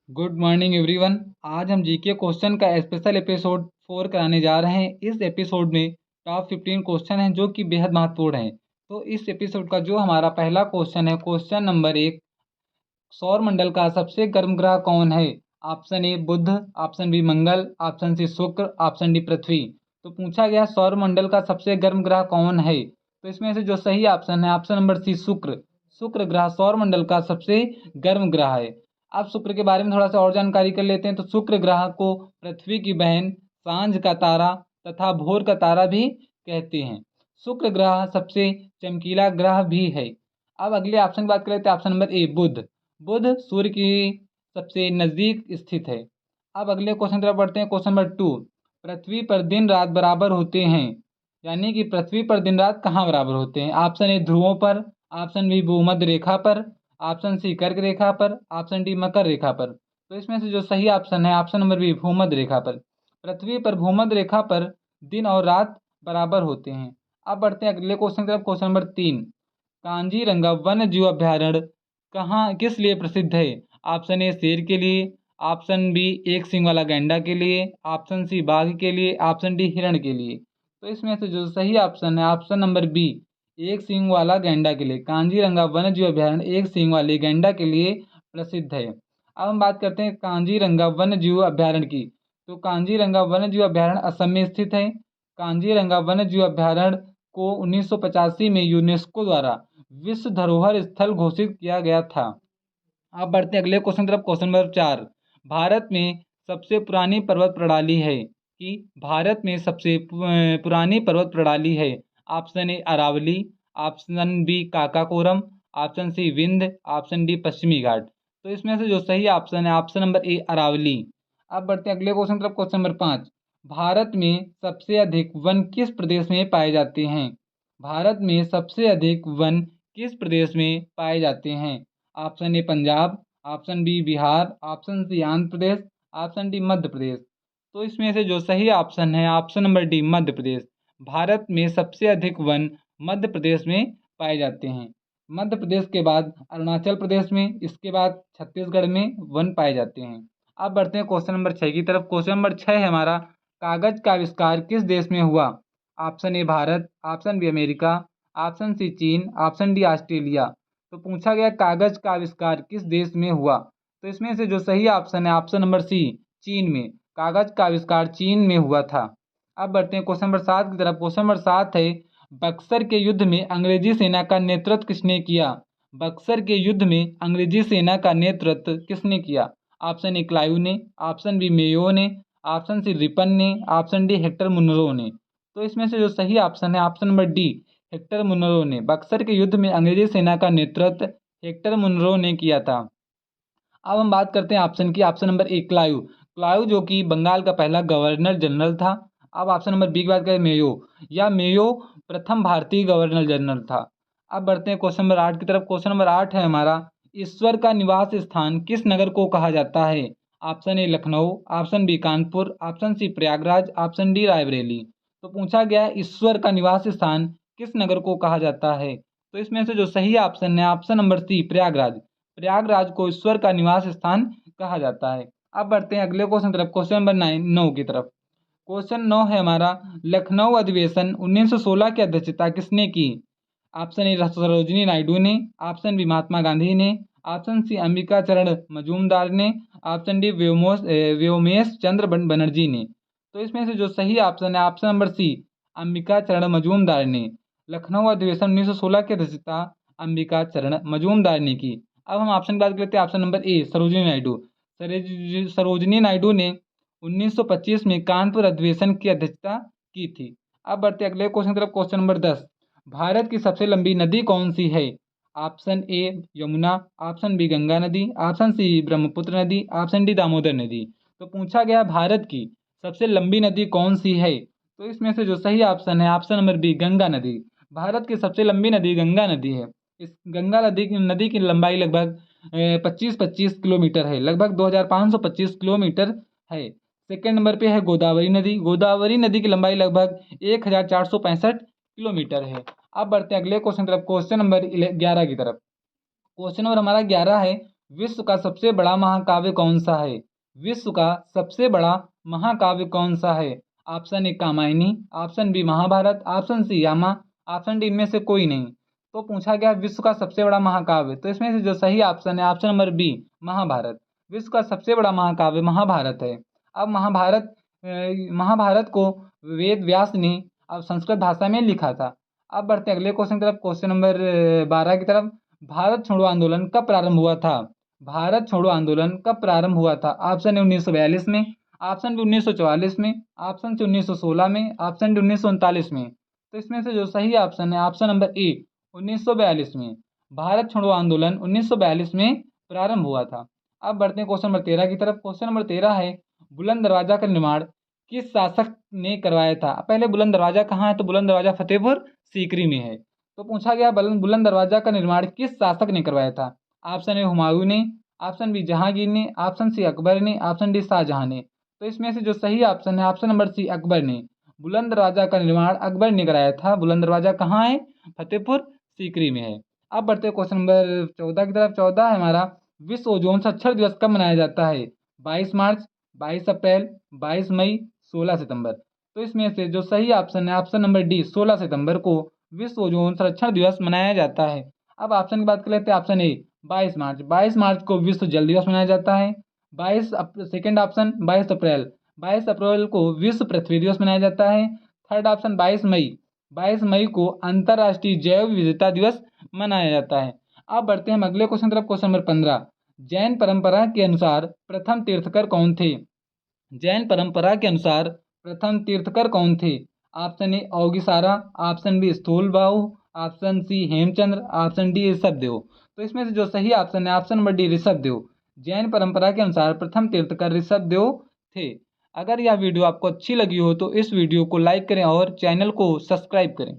Good morning everyone. आज हम GK question का स्पेशल एपिसोड 4 कराने जा रहे हैं। इस एपिसोड में टॉप 15 क्वेश्चन हैं जो कि बेहद महत्वपूर्ण हैं। तो इस एपिसोड का जो हमारा पहला क्वेश्चन है, क्वेश्चन नंबर 1, सौर मंडल का सबसे गर्म ग्रह कौन है? Option A Budh, option B Mangal, option C Shukra, option D पृथ्वी। तो पूछा गया सौर मंडल का सबसे गर्म ग्रह कौन है, तो इसमें से जो सही ऑप्शन है ऑप्शन नंबर सी शुक्र। शुक्र ग्रह सौर मंडल का सबसे गर्म ग्रह है। अब शुक्र के बारे में थोड़ा सा और जानकारी कर लेते हैं। तो शुक्र ग्रह को पृथ्वी की बहन, सांझ का तारा तथा भोर का तारा भी कहते हैं। शुक्र ग्रह सबसे चमकीला ग्रह भी है। अब अगले ऑप्शन की बात कर लेते हैं, ऑप्शन नंबर ए बुध। बुध सूर्य की सबसे नजदीक स्थित है। अब अगले क्वेश्चन की तरफ बढ़ते हैं, क्वेश्चन नंबर 2, पृथ्वी पर दिन रात बराबर होते हैं, यानी कि पृथ्वी पर दिन रात कहाँ बराबर होते हैं? ऑप्शन ए ध्रुवों पर, ऑप्शन बी भूमध्य रेखा पर, ऑप्शन सी कर्क रेखा पर, ऑप्शन डी मकर रेखा पर। तो इसमें से जो सही ऑप्शन है ऑप्शन नंबर बी भूमध्य रेखा पर। पृथ्वी पर भूमध्य रेखा पर दिन और रात बराबर होते हैं। अब बढ़ते हैं अगले क्वेश्चन की तरफ, क्वेश्चन नंबर 3, कांजीरंगा वन्य जीव अभ्यारण्य कहाँ किस लिए प्रसिद्ध है? ऑप्शन ए शेर के लिए, ऑप्शन बी एक सींग वाला गैंडा के लिए, ऑप्शन सी बाघ के लिए, ऑप्शन डी हिरण के लिए। तो इसमें से जो सही ऑप्शन है ऑप्शन नंबर बी एक सींग वाला गैंडा के लिए। कांजीरंगा वन्य जीव अभ्यारण्य एक सींग वाले गैंडा के लिए प्रसिद्ध है। अब हम बात करते हैं कांजीरंगा वन्य जीव अभ्यारण्य की। तो कांजीरंगा वन्य जीव अभ्यारण्य असम में स्थित है। कांजीरंगा वन्य जीव अभ्यारण्य को 1985 में यूनेस्को द्वारा विश्व धरोहर स्थल घोषित किया गया था। अब बढ़ते हैं अगले क्वेश्चन तरफ, क्वेश्चन नंबर 4, भारत में सबसे पुरानी पर्वत प्रणाली है कि भारत में सबसे पुरानी पर्वत प्रणाली है? Option A Aravalli, option B Karakoram, option C Vindhya, option D पश्चिमी घाट। तो इसमें से जो सही ऑप्शन है ऑप्शन नंबर ए अरावली। अब बढ़ते हैं अगले क्वेश्चन तरफ, क्वेश्चन नंबर 5, भारत में सबसे अधिक वन किस प्रदेश में पाए जाते हैं? भारत में सबसे अधिक वन किस प्रदेश में पाए जाते हैं? Option A Punjab, option B Bihar, option C Andhra Pradesh, option D Madhya Pradesh. तो इसमें से जो सही ऑप्शन है option number D Madhya Pradesh. Bharat में सबसे अधिक वन मध्य प्रदेश में पाए जाते हैं। मध्य प्रदेश के बाद अरुणाचल प्रदेश में, इसके बाद छत्तीसगढ़ में वन पाए जाते हैं। अब बढ़ते हैं क्वेश्चन नंबर 6 की तरफ। क्वेश्चन नंबर 6 है हमारा, कागज का आविष्कार किस देश में हुआ? Option A Bharat, option B America, option C चीन, ऑप्शन डी ऑस्ट्रेलिया। तो पूछा गया कागज का आविष्कार किस देश में हुआ? तो इसमें से जो सही ऑप्शन है ऑप्शन नंबर सी चीन में। कागज का आविष्कार चीन में हुआ था। अब बढ़ते हैं क्वेश्चन नंबर 7 की तरफ। क्वेश्चन नंबर 7 है, बक्सर के युद्ध में अंग्रेजी सेना का नेतृत्व किसने किया? बक्सर के युद्ध में अंग्रेजी सेना का नेतृत्व किसने किया? ऑप्शन ए क्लाइव ने, ऑप्शन बी मेयो ने, ऑप्शन सी रिपन ने, ऑप्शन डी हेक्टर मुनरो ने। तो इसमें से जो सही ऑप्शन है option number D Hector Munro ने। बक्सर के युद्ध में अंग्रेजी सेना का नेतृत्व हेक्टर मुनरो ने किया था। अब हम बात करते हैं ऑप्शन की, option number A Clive. Clive जो कि बंगाल का पहला गवर्नर जनरल था। अब ऑप्शन नंबर बी की बात करें मेयो, या मेयो प्रथम भारतीय गवर्नर जनरल था। अब बढ़ते हैं क्वेश्चन नंबर 8 की तरफ। क्वेश्चन नंबर 8 है हमारा, ईश्वर का निवास स्थान किस नगर को कहा जाता है? Option A Lucknow, option B Kanpur, option C Prayagraj, option D Raebareli. तो पूछा गया है ईश्वर का निवास स्थान किस नगर को कहा जाता है? तो इसमें से जो सही ऑप्शन है option number C Prayagraj. Prayagraj को ईश्वर का निवास स्थान कहा जाता है। अब बढ़ते हैं अगले क्वेश्चन तरफ, क्वेश्चन नंबर 9 की तरफ। क्वेश्चन 9 है हमारा, लखनऊ अधिवेशन 1916 की अध्यक्षता किसने की? ऑप्शन ए सरोजिनी नायडू ने, ऑप्शन बी महात्मा गांधी ने, ऑप्शन सी अंबिका चरण मजूमदार ने, ऑप्शन डी व्योमेश चंद्र बनर्जी ने। तो इसमें से जो सही ऑप्शन है ऑप्शन नंबर सी अंबिका चरण मजूमदार ने। लखनऊ अधिवेशन 1916 की अध्यक्षता अंबिका चरण मजूमदार ने की। अब हम ऑप्शन की बात करते हैं, option number A Sarojini Naidu. Sarojini Naidu ने 1925 में कानपुर अधिवेशन की अध्यक्षता की थी। अब बढ़ते अगले क्वेश्चन की तरफ, क्वेश्चन नंबर 10, भारत की सबसे लंबी नदी कौन सी है? Option A Yamuna, option B Ganga नदी, ऑप्शन सी ब्रह्मपुत्र नदी, ऑप्शन डी दामोदर नदी। तो पूछा गया भारत की सबसे लंबी नदी कौन सी है? तो इसमें से जो सही ऑप्शन है ऑप्शन नंबर बी गंगा नदी। भारत की सबसे लंबी नदी गंगा नदी है। इस गंगा नदी की लंबाई लगभग 25-25 किलोमीटर है, लगभग 2525 किलोमीटर है। सेकेंड नंबर पे है गोदावरी नदी। गोदावरी नदी की लंबाई लगभग 1465 किलोमीटर है। अब बढ़ते हैं अगले क्वेश्चन तरफ, क्वेश्चन नंबर 11 की तरफ। क्वेश्चन नंबर हमारा 11 है, विश्व का सबसे बड़ा महाकाव्य कौन सा है? विश्व का सबसे बड़ा महाकाव्य कौन सा है? Option A Kamayani, option B Mahabharata, option C Rama, option D इनमें से कोई नहीं। तो पूछा गया विश्व का सबसे बड़ा महाकाव्य, तो इसमें से जो सही ऑप्शन है ऑप्शन नंबर बी महाभारत। विश्व का सबसे बड़ा महाकाव्य महाभारत है। अब महाभारत को वेद व्यास ने अब संस्कृत भाषा में लिखा था। अब बढ़ते हैं अगले क्वेश्चन की तरफ, क्वेश्चन नंबर 12 की तरफ। भारत छोड़ो आंदोलन कब प्रारंभ हुआ था? भारत छोड़ो आंदोलन कब प्रारंभ हुआ था? ऑप्शन ए 1942 में, ऑप्शन बी 1944 में, ऑप्शन सी 1916 में, ऑप्शन डी 1939 में। तो इसमें से जो सही ऑप्शन है ऑप्शन नंबर ए 1942 में। भारत छोड़ो आंदोलन 1942 में प्रारंभ हुआ था। अब बढ़ते हैं क्वेश्चन नंबर 13 की तरफ। क्वेश्चन नंबर 13 है, बुलंद दरवाजा का निर्माण किस शासक ने करवाया था? पहले बुलंद दरवाजा कहाँ है? तो बुलंद दरवाजा फतेहपुर सीकरी में है। तो पूछा गया बुलंद दरवाजा का निर्माण किस शासक ने करवाया था? ऑप्शन ए हुमायूं ने, ऑप्शन बी जहांगीर ने, ऑप्शन सी अकबर ने, ऑप्शन डी शाहजहां ने। तो इसमें से जो सही ऑप्शन है ऑप्शन नंबर सी अकबर ने। बुलंद दरवाजा का निर्माण अकबर ने कराया था। बुलंद दरवाजा कहाँ है? फतेहपुर सीकरी में है। अब बढ़ते हैं क्वेश्चन नंबर 14 की तरफ। 14 है हमारा, विश्व ओजोन साक्षर दिवस कब मनाया जाता है? 22 मार्च, 22 अप्रैल, 22 मई, 16 सितंबर। तो इसमें से जो सही ऑप्शन है ऑप्शन नंबर डी 16 सितंबर को विश्व ओजोन संरक्षण दिवस मनाया जाता है। अब ऑप्शन की बात कर लेते हैं। ऑप्शन ए 22 मार्च, 22 मार्च को विश्व जल दिवस मनाया जाता है। सेकेंड ऑप्शन 22 अप्रैल, 22 अप्रैल को विश्व पृथ्वी दिवस मनाया जाता है। थर्ड ऑप्शन 22 मई, 22 मई को अंतर्राष्ट्रीय जैव विविधता दिवस मनाया जाता है। अब बढ़ते हैं हम अगले क्वेश्चन तरफ। क्वेश्चन नंबर 15, जैन परंपरा के अनुसार प्रथम तीर्थकर कौन थे? जैन परंपरा के अनुसार प्रथम तीर्थकर कौन थे? Option A Augisara, option B Sthulabahu, option C Hemachandra, option D Rishabhdev. तो इसमें से जो सही ऑप्शन है option number D Rishabhdev. Jain परंपरा के अनुसार प्रथम तीर्थकर ऋषभदेव थे। अगर यह वीडियो आपको अच्छी लगी हो तो इस वीडियो को लाइक करें और चैनल को सब्सक्राइब करें।